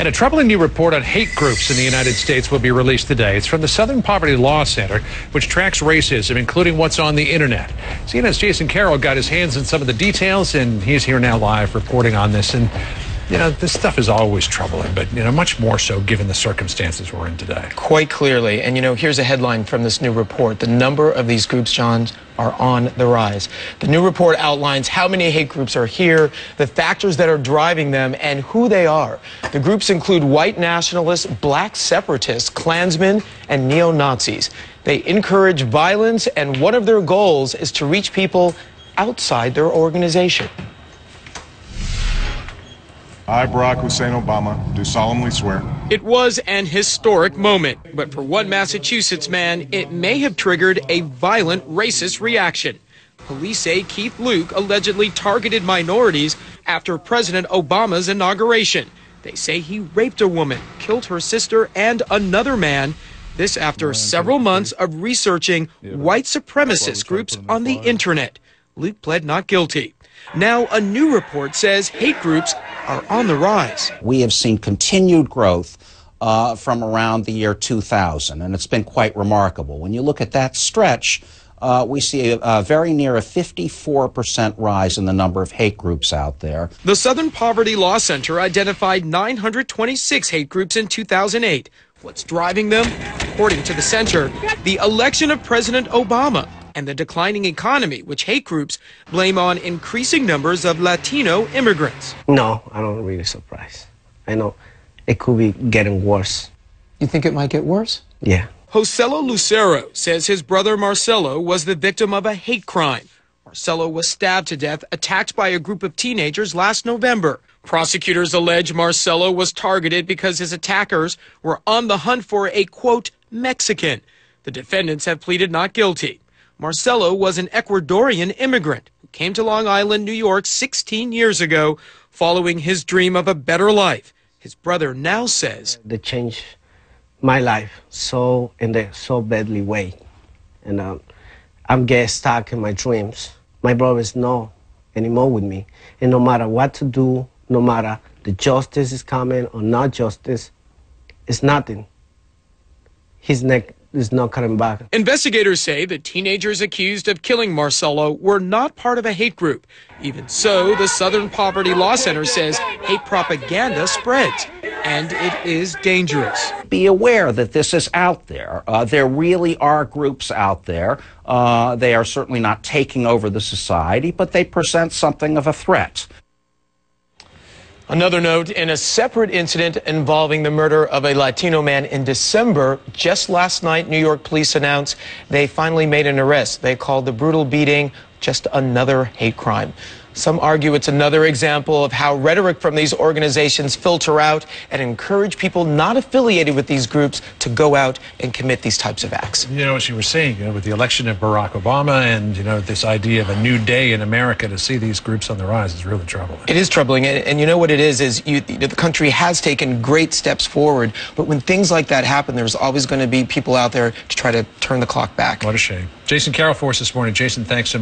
And a troubling new report on hate groups in the United States will be released today. It's from the Southern Poverty Law Center, which tracks racism, including what's on the internet. CNN's Jason Carroll got his hands on some of the details, and he's here now live reporting on this. And you know, this stuff is always troubling, but, you know, much more so given the circumstances we're in today. Quite clearly. And, you know, here's a headline from this new report. The number of these groups, John, are on the rise. The new report outlines how many hate groups are here, the factors that are driving them, and who they are. The groups include white nationalists, black separatists, Klansmen, and neo-Nazis. They encourage violence, and one of their goals is to reach people outside their organization. I, Barack Hussein Obama, do solemnly swear. It was an historic moment, but for one Massachusetts man, it may have triggered a violent racist reaction. Police say Keith Luke allegedly targeted minorities after President Obama's inauguration. They say he raped a woman, killed her sister and another man. This after several months of researching white supremacist groups on the internet. Luke pled not guilty. Now, a new report says hate groups are on the rise. We have seen continued growth from around the year 2000, and it's been quite remarkable. When you look at that stretch, we see a very near a 54% rise in the number of hate groups out there. The Southern Poverty Law Center identified 926 hate groups in 2008. What's driving them? According to the center, the election of President Obama and the declining economy, which hate groups blame on increasing numbers of Latino immigrants. No, I'm not really surprised. I know it could be getting worse. You think it might get worse? Yeah. Josello Lucero says his brother Marcelo was the victim of a hate crime. Marcelo was stabbed to death, attacked by a group of teenagers last November. Prosecutors allege Marcelo was targeted because his attackers were on the hunt for a, quote, Mexican. The defendants have pleaded not guilty. Marcelo was an Ecuadorian immigrant who came to Long Island, New York 16 years ago, following his dream of a better life. His brother now says they changed my life in a so badly way. And I'm getting stuck in my dreams. My brothers know anymore with me. And no matter what to do, no matter the justice is coming or not justice, it's nothing. His neck is not coming back. Investigators say the teenagers accused of killing Marcelo were not part of a hate group. Even so, the Southern Poverty Law Center says hate propaganda spreads, and it is dangerous. Be aware that this is out there. There really are groups out there. They are certainly not taking over the society, but they present something of a threat. Another note, in a separate incident involving the murder of a Latino man in December, just last night, New York police announced they finally made an arrest. They called the brutal beating just another hate crime. Some argue it's another example of how rhetoric from these organizations filter out and encourage people not affiliated with these groups to go out and commit these types of acts. You know, as you were saying, you know, with the election of Barack Obama and, you know, this idea of a new day in America, to see these groups on the rise is really troubling. It is troubling, and you know what it is the country has taken great steps forward, but when things like that happen, there's always going to be people out there to try to turn the clock back. What a shame. Jason Carroll for us this morning. Jason, thanks so much.